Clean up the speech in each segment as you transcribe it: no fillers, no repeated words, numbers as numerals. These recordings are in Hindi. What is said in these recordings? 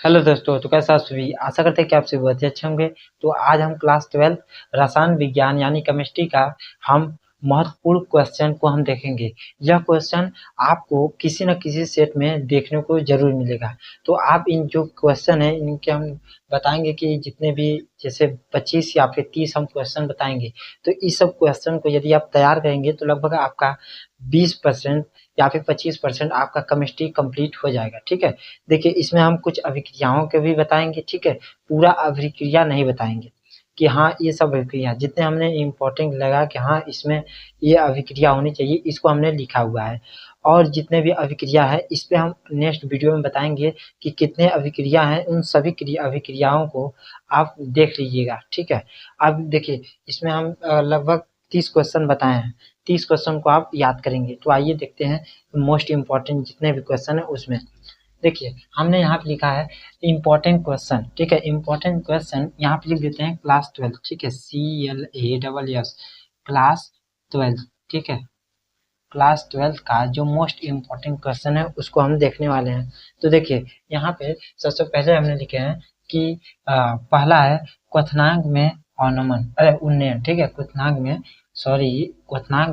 हेलो दोस्तों, तो कैसा सभी आशा करते हैं कि आप सभी बहुत ही अच्छे होंगे। तो आज हम क्लास 12 रसायन विज्ञान यानी केमिस्ट्री का हम महत्वपूर्ण क्वेश्चन को हम देखेंगे। यह क्वेश्चन आपको किसी न किसी सेट में देखने को जरूर मिलेगा। तो आप इन जो क्वेश्चन है इनके हम बताएंगे कि जितने भी जैसे 25 या फिर 30 हम क्वेश्चन बताएंगे। तो इस सब क्वेश्चन को यदि आप तैयार करेंगे तो लगभग आपका 20% या फिर 25% आपका केमिस्ट्री कंप्लीट हो जाएगा। ठीक है, देखिए इसमें हम कुछ अभिक्रियाओं के भी बताएंगे। ठीक है, पूरा अभिक्रिया नहीं बताएंगे कि हाँ ये सब अभिक्रिया जितने हमने इम्पोर्टेंट लगा कि हाँ इसमें ये अभिक्रिया होनी चाहिए, इसको हमने लिखा हुआ है। और जितने भी अभिक्रिया है इस पे हम नेक्स्ट वीडियो में बताएंगे कि कितने अभिक्रिया हैं। उन सभी अभिक्रियाओं को आप देख लीजिएगा। ठीक है, अब देखिए इसमें हम लगभग 30 क्वेश्चन बताए हैं। 30 क्वेश्चन को आप याद करेंगे। तो आइए देखते हैं मोस्ट इम्पॉर्टेंट जितने भी क्वेश्चन है उसमें। देखिए हमने यहाँ पे लिखा है इम्पोर्टेंट क्वेश्चन। ठीक है, इम्पोर्टेंट क्वेश्चन यहाँ पे लिख देते हैं क्लास 12। ठीक है, CLASS क्लास 12। ठीक है, क्लास 12 का जो मोस्ट इम्पोर्टेंट क्वेश्चन है उसको हम देखने वाले हैं। तो देखिए यहाँ पे सबसे पहले हमने लिखे हैं कि पहला है क्वथनांक में अवनमन उन्नयन। ठीक है, क्वथनांक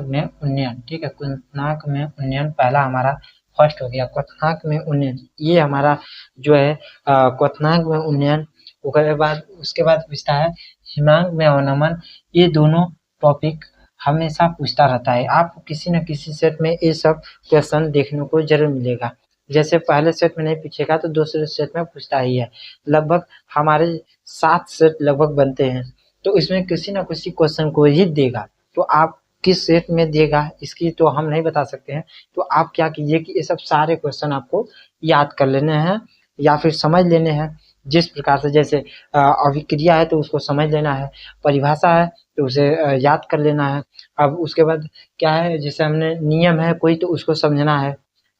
में उन्नयन। ठीक है, क्वथनांक में उन्नयन पहला हमारा फर्स्ट हो गया। क्वथनांक में उन्नयन ये हमारा जो है क्वथनांक में उन्नयन। उसके बाद पूछता है हिमांक में अवनमन। ये दोनों टॉपिक हमेशा पूछता रहता है। आपको किसी न किसी सेट में ये सब क्वेश्चन देखने को जरूर मिलेगा। जैसे पहले सेट में नहीं पूछेगा तो दूसरे सेट में पूछता ही है। लगभग हमारे 7 सेट लगभग बनते हैं, तो इसमें किसी न किसी क्वेश्चन को ही देगा। तो आप किस सेट में देगा इसकी तो हम नहीं बता सकते हैं। तो आप क्या कीजिए कि ये सब सारे क्वेश्चन आपको याद कर लेने हैं या फिर समझ लेने हैं। जिस प्रकार से जैसे अभिक्रिया है तो उसको समझ लेना है, परिभाषा है तो उसे याद कर लेना है। अब उसके बाद क्या है, जैसे हमने नियम है कोई तो उसको समझना है।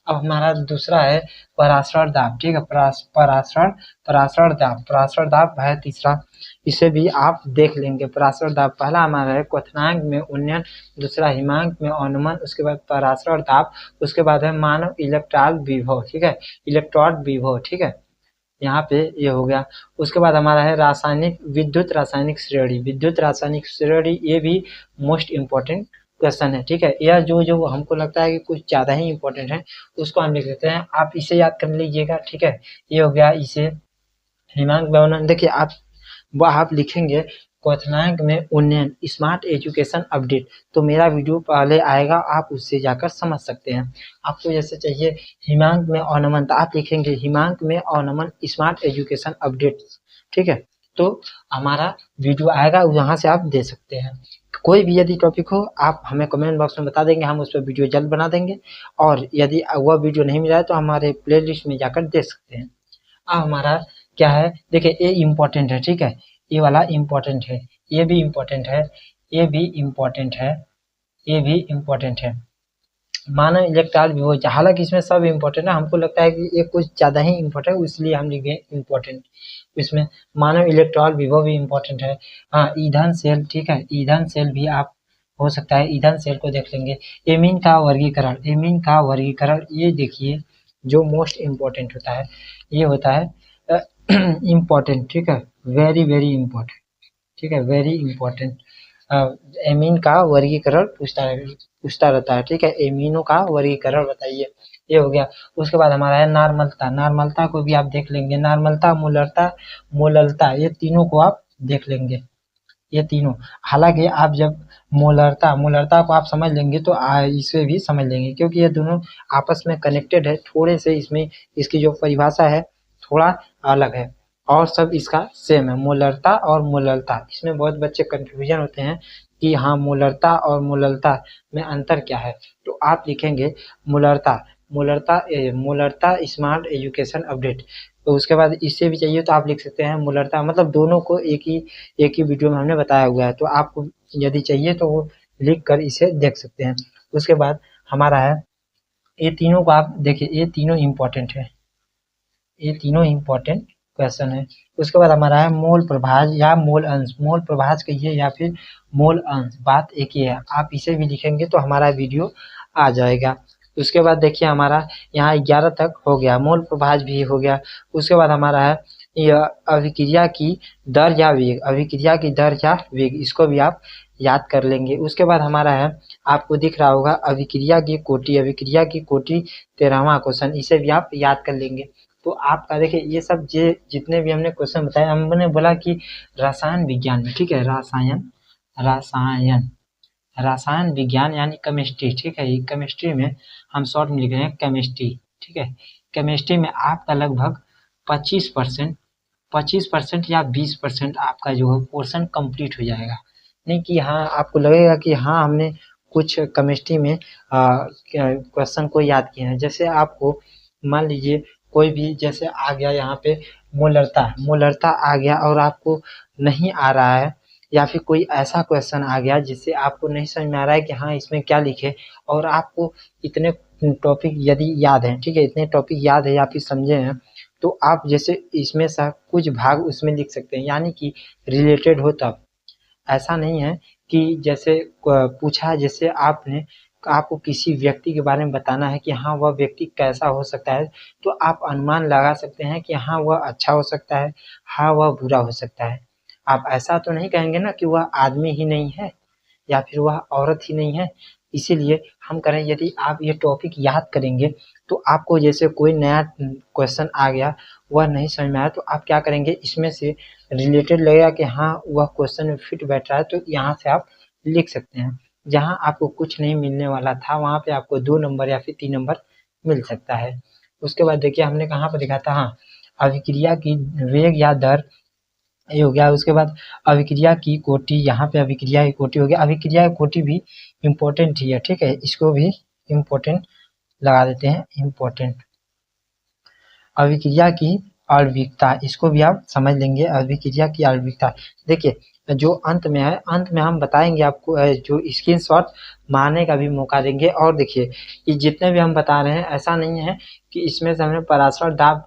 अब हमारा दूसरा है पराशर दाब। ठीक है, पराशर दाब है तीसरा। इसे भी आप देख लेंगे। पराशर दाब पहला हमारा है क्वथनांक में उन्नयन, दूसरा हिमांक में अवनमन, उसके बाद पराशर दाब, उसके बाद है मानव इलेक्ट्रॉन विभव। ठीक है, इलेक्ट्रॉन विभव। ठीक है, यहाँ पे ये हो गया। उसके बाद हमारा है विद्युत रासायनिक श्रेणी। ये भी मोस्ट इम्पोर्टेंट क्वेश्चन है। ठीक है, यह जो हमको लगता है कि कुछ ज़्यादा ही इम्पोर्टेंट है उसको हम लिख देते हैं। आप इसे याद कर लीजिएगा। ठीक है, ये हो गया। इसे हिमांक व्यवनन देखिए आप लिखेंगे क्वथनांक में उन्नयन स्मार्ट एजुकेशन अपडेट। तो मेरा वीडियो पहले आएगा, आप उससे जाकर समझ सकते हैं। आपको जैसे चाहिए हिमांक में अवनमन तो आप लिखेंगे हिमांक में अवनमन स्मार्ट एजुकेशन अपडेट। ठीक है, तो हमारा वीडियो आएगा, वहाँ से आप दे सकते हैं। कोई भी यदि टॉपिक हो आप हमें कमेंट बॉक्स में बता देंगे, हम उस पर वीडियो जल्द बना देंगे। और यदि वह वीडियो नहीं मिला है तो हमारे प्लेलिस्ट में जाकर देख सकते हैं। अब हमारा क्या है, देखिए ये इम्पोर्टेंट है। ठीक है, ये वाला इम्पोर्टेंट है, ये भी इम्पोर्टेंट है, ये भी इम्पोर्टेंट है, ये भी इम्पोर्टेंट है। मानव इलेक्ट्रॉन विभव, हालांकि इसमें सब इम्पोर्टेंट है, हमको लगता है कि ये कुछ ज़्यादा ही इम्पोर्टेंट है इसलिए हम लिखे इम्पोर्टेंट। इसमें मानव इलेक्ट्रॉन विभव भी इम्पोर्टेंट है। हाँ, ईंधन सेल। ठीक है, ईंधन सेल भी आप हो सकता है ईंधन सेल को देख लेंगे। एमीन का वर्गीकरण ये देखिए जो मोस्ट इम्पोर्टेंट होता है, ये होता है इम्पोर्टेंट। ठीक है, वेरी वेरी इम्पोर्टेंट। ठीक है, वेरी इम्पोर्टेंट। एमीन का वर्गीकरण पूछता रहता है। ठीक है, एमीनों का वर्गीकरण बताइए, ये हो गया। उसके बाद हमारा है नार्मलता को भी आप देख लेंगे। नार्मलता, मोलरता ये तीनों को आप देख लेंगे, ये तीनों। हालांकि आप जब मोलरता को आप समझ लेंगे तो इसे भी समझ लेंगे, क्योंकि ये दोनों आपस में कनेक्टेड है। थोड़े से इसमें इसकी जो परिभाषा है थोड़ा अलग है और सब इसका सेम है। मोलरता और मोलरता, इसमें बहुत बच्चे कंफ्यूजन होते हैं कि हाँ मोलरता और मोलरता में अंतर क्या है। तो आप लिखेंगे मोलरता स्मार्ट एजुकेशन अपडेट। तो उसके बाद इससे भी चाहिए तो आप लिख सकते हैं मोलरता, मतलब दोनों को एक ही वीडियो में हमने बताया हुआ है। तो आपको यदि चाहिए तो वो लिख कर इसे देख सकते हैं। उसके बाद हमारा है ये तीनों को आप देखिए, ये तीनों इम्पोर्टेंट है, ये तीनों इम्पोर्टेंट क्वेश्चन है। उसके बाद हमारा है मोल प्रभाज या मोल अंश। मोल प्रभाज कहिए या फिर मोल अंश, बात एक ही है। आप इसे भी लिखेंगे तो हमारा वीडियो आ जाएगा। उसके बाद देखिए हमारा यहाँ 11 तक हो गया, मोल प्रभाज भी हो गया। उसके बाद हमारा है यह अभिक्रिया की दर या वेग, अभिक्रिया की दर या वेग, इसको भी आप याद कर लेंगे। उसके बाद हमारा है, आपको दिख रहा होगा अभिक्रिया की कोटि, अभिक्रिया की कोटि 13वां क्वेश्चन, इसे भी आप याद कर लेंगे। तो आपका देखिए ये सब जितने भी हमने क्वेश्चन बताए, हमने बोला कि रसायन विज्ञान में, ठीक है, रसायन रसायन विज्ञान यानी केमिस्ट्री, ठीक है, ये केमिस्ट्री में हम शॉर्ट में लिख रहे हैं केमिस्ट्री, ठीक है। केमिस्ट्री में आपका लगभग 25% या 20% आपका जो है पोर्शन कंप्लीट हो जाएगा। नहीं कि हाँ आपको लगेगा कि हाँ हमने कुछ केमिस्ट्री में क्वेश्चन को याद किए हैं। जैसे आपको मान लीजिए कोई भी जैसे आ गया यहाँ पे मोलरता आ गया और आपको नहीं आ रहा है, या फिर कोई ऐसा क्वेश्चन आ गया जिससे आपको नहीं समझ में आ रहा है कि हाँ इसमें क्या लिखे, और आपको इतने टॉपिक यदि याद हैं, ठीक है, इतने टॉपिक याद है या फिर समझे हैं, तो आप जैसे इसमें से कुछ भाग उसमें लिख सकते हैं, यानी कि रिलेटेड हो तब। ऐसा नहीं है कि जैसे पूछा, जैसे आपको किसी व्यक्ति के बारे में बताना है कि हाँ वह व्यक्ति कैसा हो सकता है, तो आप अनुमान लगा सकते हैं कि हाँ वह अच्छा हो सकता है, हाँ वह बुरा हो सकता है। आप ऐसा तो नहीं कहेंगे ना कि वह आदमी ही नहीं है या फिर वह औरत ही नहीं है। इसीलिए हम करें, यदि आप ये टॉपिक याद करेंगे तो आपको जैसे कोई नया क्वेश्चन आ गया, वह नहीं समझ में आया, तो आप क्या करेंगे, इसमें से रिलेटेड लगेगा कि हाँ वह क्वेश्चन में फिट बैठ रहा है, तो यहाँ से आप लिख सकते हैं। जहाँ आपको कुछ नहीं मिलने वाला था वहाँ पे आपको 2 नंबर या फिर 3 नंबर मिल सकता है। उसके बाद देखिए हमने कहाँ पर देखा था, हाँ अभिक्रिया की वेग या दर ये हो गया। उसके बाद अभिक्रिया की कोटि, यहाँ पे अभिक्रिया की कोटि हो गया। अभिक्रिया की कोटि भी इम्पोर्टेंट ही है, ठीक है, इसको भी इम्पोर्टेंट लगा देते हैं, इम्पोर्टेंट। अभिक्रिया की आणविकता, इसको भी आप समझ लेंगे, अभिक्रिया की आणविकता। देखिए जो अंत में है, अंत में हम बताएंगे आपको, जो स्क्रीनशॉट मारने का भी मौका देंगे। और देखिए ये जितने भी हम बता रहे हैं, ऐसा नहीं है कि इसमें से हमने पराशर दाब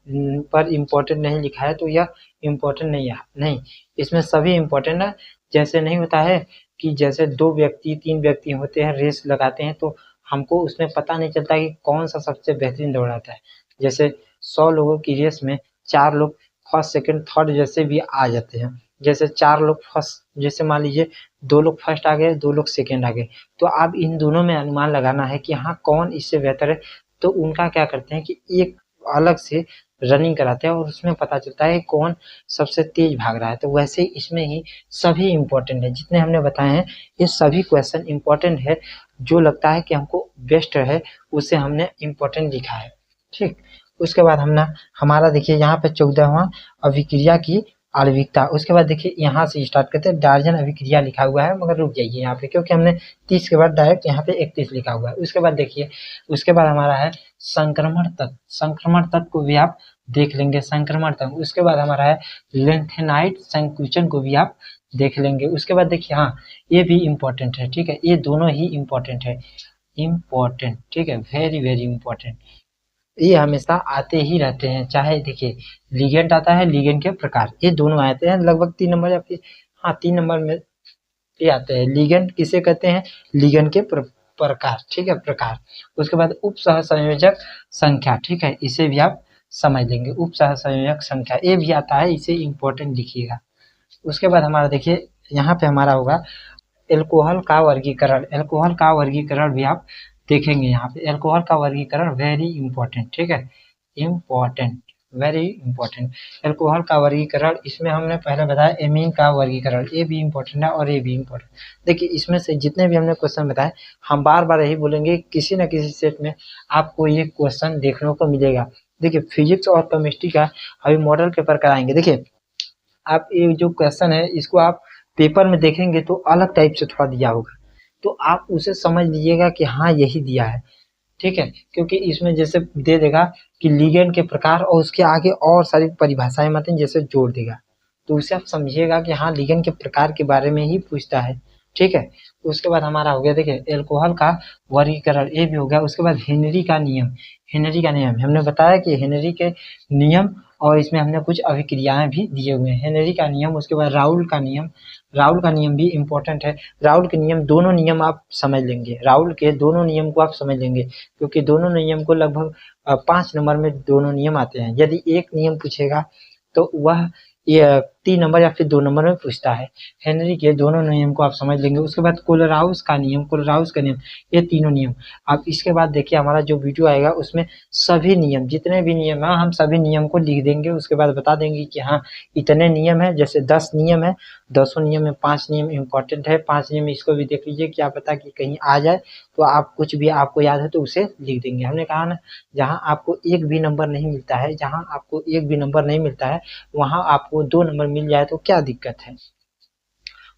पर इम्पोर्टेंट नहीं लिखा है तो यह इम्पोर्टेंट नहीं है, नहीं, इसमें सभी इम्पोर्टेंट है। जैसे नहीं होता है कि जैसे 2 व्यक्ति 3 व्यक्ति होते हैं, रेस लगाते हैं, तो हमको उसमें पता नहीं चलता कि कौन सा सबसे बेहतरीन दौड़ाता है। जैसे 100 लोगों की रेस में 4 लोग फर्स्ट सेकंड थर्ड जैसे भी आ जाते हैं। जैसे 4 लोग फर्स्ट, जैसे मान लीजिए 2 लोग फर्स्ट आ गए, 2 लोग सेकंड आ गए, तो आप इन दोनों में अनुमान लगाना है कि हाँ कौन इससे बेहतर है। तो उनका क्या करते हैं कि एक अलग से रनिंग कराते हैं और उसमें पता चलता है कौन सबसे तेज भाग रहा है। तो वैसे इसमें ही सभी इम्पोर्टेंट है, जितने हमने बताए हैं ये सभी क्वेश्चन इम्पोर्टेंट है। जो लगता है कि हमको बेस्ट है उसे हमने इम्पोर्टेंट लिखा है, ठीक। उसके बाद हमारा देखिए यहाँ पे 14वां अभिक्रिया की आणविकता। उसके बाद देखिए यहाँ से स्टार्ट करते हैं, डार्जन अभिक्रिया लिखा हुआ है, मगर रुक जाइए यहाँ पे, क्योंकि हमने 30 के बाद डायरेक्ट यहाँ पे 31 लिखा हुआ है। उसके बाद देखिए, उसके बाद हमारा है संक्रमण तत्व, संक्रमण तत्व को भी आप देख लेंगे, संक्रमण तत्व। उसके बाद हमारा है लेंथेनाइट संकुचन को भी आप देख लेंगे। उसके बाद देखिए हाँ ये भी इम्पोर्टेंट है, ठीक है, ये दोनों ही इम्पोर्टेंट है, इम्पोर्टेंट, ठीक है, वेरी वेरी इम्पोर्टेंट। ये हमेशा आते ही रहते हैं, चाहे देखिए लिगेंड आता है, लिगेंड के प्रकार, ये दोनों आते हैं लगभग 3 नंबर या फिर हाँ 3 नंबर में ये आते हैं। लिगेंड किसे कहते हैं, लिगेंड के प्रकार, ठीक है, प्रकार। उसके बाद उप सहसंयोजक संख्या, ठीक है, इसे भी आप समझ लेंगे, उप सहसंयोजक संख्या ये भी आता है, इसे इम्पोर्टेंट लिखिएगा। उसके बाद हमारा देखिए यहाँ पे हमारा होगा एल्कोहल का वर्गीकरण, एल्कोहल का वर्गीकरण भी आप देखेंगे। यहाँ पे एल्कोहल का वर्गीकरण वेरी इंपॉर्टेंट, ठीक है, इम्पोर्टेंट, वेरी इंपॉर्टेंट। एल्कोहल का वर्गीकरण, इसमें हमने पहले बताया एमीन का वर्गीकरण, ये भी इंपॉर्टेंट है और ये भी इंपॉर्टेंट। देखिए इसमें से जितने भी हमने क्वेश्चन बताए, हम बार बार यही बोलेंगे, किसी न किसी सेट में आपको ये क्वेश्चन देखने को मिलेगा। देखिए फिजिक्स और केमिस्ट्री का अभी मॉडल पेपर कराएंगे। देखिए आप ये जो क्वेश्चन है इसको आप पेपर में देखेंगे तो अलग टाइप से थोड़ा दिया होगा, तो आप उसे समझ लीजिएगा कि हाँ यही दिया है, ठीक है, क्योंकि इसमें जैसे दे देगा कि लिगेंड के प्रकार और उसके आगे और सारी परिभाषाएं मतलब जैसे जोड़ देगा, तो उसे आप समझिएगा कि हाँ लिगेंड के प्रकार के बारे में ही पूछता है, ठीक है। उसके बाद हमारा हो गया, देखिए एल्कोहल का वर्गीकरण, ये भी हो गया। उसके बाद हेनरी का नियम, हेनरी का नियम हमने बताया कि हेनरी के नियम, और इसमें हमने कुछ अभिक्रियाएं भी दिए हुए हैं, हेनरी का नियम। उसके बाद राउल का नियम, राउल का नियम भी इम्पोर्टेंट है। राउल के नियम, दोनों नियम आप समझ लेंगे, राउल के दोनों नियम को आप समझ लेंगे, क्योंकि दोनों नियम को लगभग 5 नंबर में दोनों नियम आते हैं। यदि एक नियम पूछेगा तो वह ये 3 नंबर या फिर 2 नंबर में पूछता है। हेनरी के दोनों नियम को आप समझ लेंगे। उसके बाद कोलराउस का नियम, कोलराउस का नियम, ये तीनों नियम। अब इसके बाद देखिए हमारा जो वीडियो आएगा उसमें सभी नियम, जितने भी नियम है हम सभी नियम को लिख देंगे। उसके बाद बता देंगे कि हाँ इतने नियम है, जैसे 10 नियम है, 10 नियम में 5 नियम इम्पोर्टेंट है, 5 नियम इसको भी देख लीजिए, क्या पता कि कहीं आ जाए तो आप कुछ भी आपको याद है तो उसे लिख देंगे। हमने कहा ना, जहाँ आपको एक भी नंबर नहीं मिलता है, जहाँ आपको एक भी नंबर नहीं मिलता है वहाँ आपको 2 नंबर मिल जाए तो क्या दिक्कत है।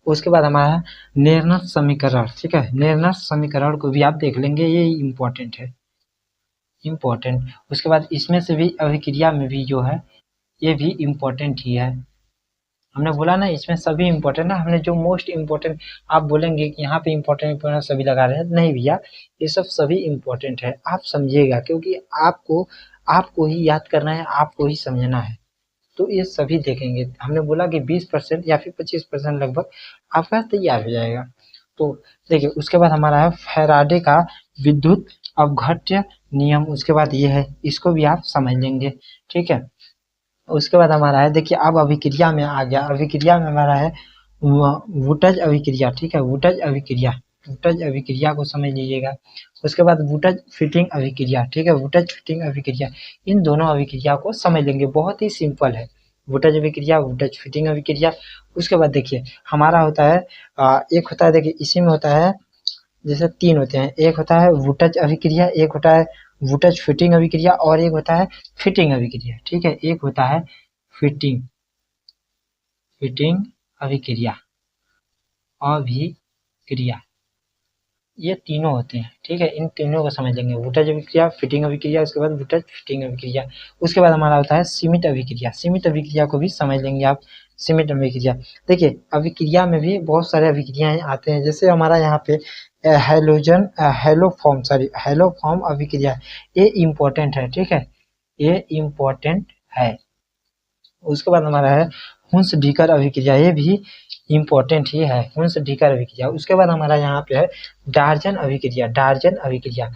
उसके बाद हमारा निर्णय समीकरण, ठीक है, निर्णय समीकरण को भी आप देख लेंगे, ये इम्पोर्टेंट है, इम्पोर्टेंट। उसके बाद इसमें से भी अभिक्रिया में भी जो है ये भी इम्पोर्टेंट ही है। हमने बोला ना इसमें सभी इम्पोर्टेंट है, हमने जो मोस्ट इम्पोर्टेंट, आप बोलेंगे कि यहाँ पे इम्पोर्टेंट सभी लगा रहे हैं, नहीं भैया ये सब सभी इम्पोर्टेंट है, आप समझिएगा, क्योंकि आपको आपको ही याद करना है, आपको ही समझना है, तो ये सभी देखेंगे। हमने बोला कि 20% या फिर 25% लगभग आपका तैयार हो जाएगा। तो देखिए उसके बाद हमारा है फैराडे का विद्युत अपघट्य नियम। उसके बाद ये है, इसको भी आप समझ लेंगे, ठीक है। उसके बाद हमारा है, देखिए अब अभिक्रिया में आ गया, अभिक्रिया में हमारा है वुटज अभिक्रिया, ठीक है, वुटज अभिक्रिया, वुटज अभिक्रिया को समझ लीजिएगा। उसके बाद वुटज फिटिंग अभिक्रिया, ठीक है, वुटज फिटिंग अभिक्रिया, इन दोनों अभिक्रिया को समझ लेंगे, बहुत ही सिंपल है, वुटज अभिक्रिया, वुटज फिटिंग अभिक्रिया। उसके बाद देखिए हमारा होता है एक होता है, देखिए इसी में होता है, जैसे 3 होते हैं, एक होता है वुटज अभिक्रिया, एक होता है वुटज फिटिंग अभिक्रिया, और एक होता है फिटिंग अभिक्रिया, ठीक है, एक होता है फिटिंग, फिटिंग अभिक्रिया, अभिक्रिया, ये तीनों होते हैं, ठीक है, इन तीनों को समझ लेंगे, वुटज अभिक्रिया, फिटिंग अभिक्रिया, उसके बाद वुटज फिटिंग अभिक्रिया। उसके बाद हमारा होता है सीमित अभिक्रिया, सीमित अभिक्रिया को भी समझ लेंगे आप, सीमित अभिक्रिया। देखिए अभिक्रिया में भी बहुत सारे अभिक्रियाएं आते हैं, जैसे हमारा यहाँ पे हेलोजन हेलोफॉर्म, सॉरी हेलोफॉर्म अभिक्रिया, ये इम्पोर्टेंट है, ठीक है, ये इम्पोर्टेंट है। उसके बाद हमारा है हुंस डीकर अभिक्रिया, ये भी इम्पोर्टेंट ही है, हुंस डीकर अभिक्रिया। उसके बाद हमारा यहाँ पे है डार्जन अभिक्रिया, डार्जन अभिक्रिया,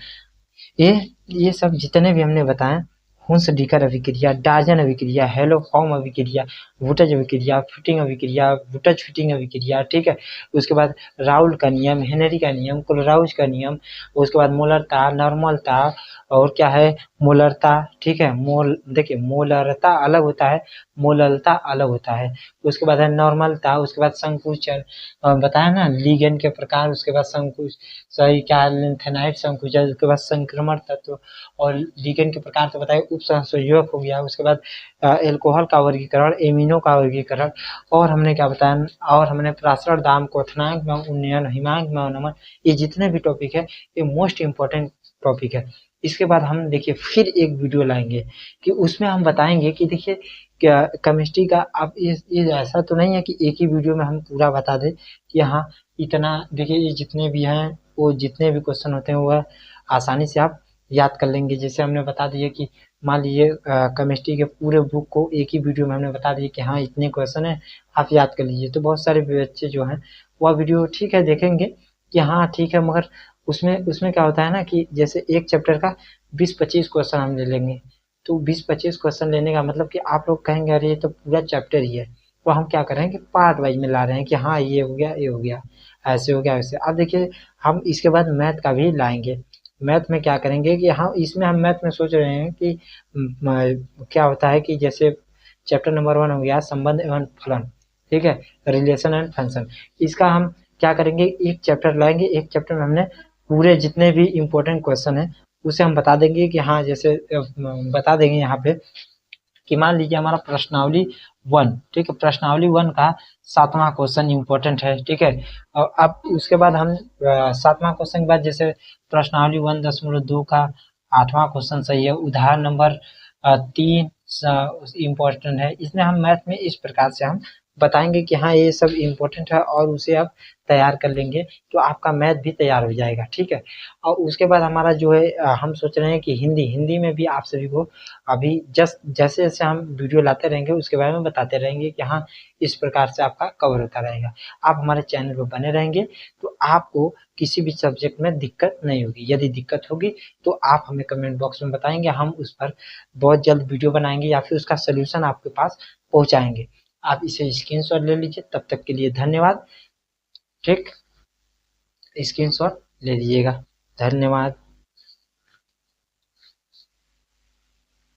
ये सब जितने भी हमने बताए, हुंस डीकर अभिक्रिया, डार्जन अभिक्रिया, हेलोफॉर्म अभिक्रिया, वुटज अभिक्रिया, फिटिंग अभिक्रिया, वुटज फिटिंग अभिक्रिया, ठीक है। उसके बाद राउल का नियम, हेनरी का नियम, कोलराउस का नियम। उसके बाद मोलरता, नॉर्मलता, और क्या है मोलरता, ठीक है, मोल, देखिए मोलरता अलग होता है, मोललता अलग होता है। उसके बाद है नॉर्मलता, उसके बाद संकुचन, बताया ना लिगेंड के प्रकार, उसके बाद संकुच, सही क्या लिंथेनाइट संकुचन, उसके बाद संक्रमण तत्व, और लिगेंड के प्रकार तो बताए, उपसंयोजक हो गया। उसके बाद एल्कोहल का वर्गीकरण, एमिनो का वर्गीकरण, और हमने क्या बताया, और हमने प्रासरण दाम, क्वथनांक में उन्नयन, हिमांक में अवनमन, ये जितने भी टॉपिक है ये मोस्ट इम्पोर्टेंट टॉपिक है। इसके बाद हम देखिए फिर एक वीडियो लाएंगे कि उसमें हम बताएंगे कि देखिए क्या केमिस्ट्री का, अब ये ऐसा तो नहीं है कि एक ही वीडियो में हम पूरा बता दें कि हाँ इतना, देखिए ये जितने भी हैं वो जितने भी क्वेश्चन होते हैं वह आसानी से आप याद कर लेंगे। जैसे हमने बता दिए कि मान लीजिए केमिस्ट्री के पूरे बुक को एक ही वीडियो में हमने बता दिए कि हाँ इतने क्वेश्चन है, आप याद कर लीजिए, तो बहुत सारे बच्चे जो हैं वह वीडियो ठीक है देखेंगे कि हाँ ठीक है, मगर उसमें उसमें क्या होता है ना कि जैसे एक चैप्टर का 20-25 क्वेश्चन हम ले लेंगे, तो 20-25 क्वेश्चन लेने का मतलब कि आप लोग कहेंगे अरे ये तो पूरा चैप्टर ही है, तो हम क्या कर रहे हैं कि पार्ट वाइज में ला रहे हैं कि हाँ ये हो गया, ये हो गया, ऐसे हो गया, वैसे। अब देखिए हम इसके बाद मैथ का भी लाएंगे, मैथ में क्या करेंगे कि हाँ इसमें हम मैथ में सोच रहे हैं कि क्या होता है कि जैसे चैप्टर नंबर 1 हो गया संबंध एवं फलन, ठीक है, रिलेशन एंड फंक्शन, इसका हम क्या करेंगे, एक चैप्टर लाएंगे, एक चैप्टर में हमने पूरे जितने भी इम्पोर्टेंट क्वेश्चन है उसे हम बता देंगे कि हाँ जैसे बता देंगे यहाँ पे कि मान लीजिए हमारा प्रश्नावली 1, ठीक है, प्रश्नावली 1 का 7वां क्वेश्चन इम्पोर्टेंट है, ठीक है। और अब उसके बाद हम 7वां क्वेश्चन के बाद जैसे प्रश्नावली 1.2 का 8वां क्वेश्चन सही है, उदाहरण नंबर 3 इम्पोर्टेंट है, इसमें हम मैथ में इस प्रकार से हम बताएंगे कि हाँ ये सब इम्पोर्टेंट है और उसे आप तैयार कर लेंगे तो आपका मैथ भी तैयार हो जाएगा, ठीक है। और उसके बाद हमारा जो है हम सोच रहे हैं कि हिंदी में भी आप सभी को अभी जस्ट जैसे जैसे हम वीडियो लाते रहेंगे उसके बारे में बताते रहेंगे कि हाँ इस प्रकार से आपका कवर होता रहेगा। आप हमारे चैनल पर बने रहेंगे तो आपको किसी भी सब्जेक्ट में दिक्कत नहीं होगी। यदि दिक्कत होगी तो आप हमें कमेंट बॉक्स में बताएंगे, हम उस पर बहुत जल्द वीडियो बनाएंगे या फिर उसका सोल्यूशन आपके पास पहुंचाएंगे। आप इसे स्क्रीनशॉट ले लीजिए। तब तक के लिए धन्यवाद। ठीक, स्क्रीनशॉट ले लीजिएगा। धन्यवाद।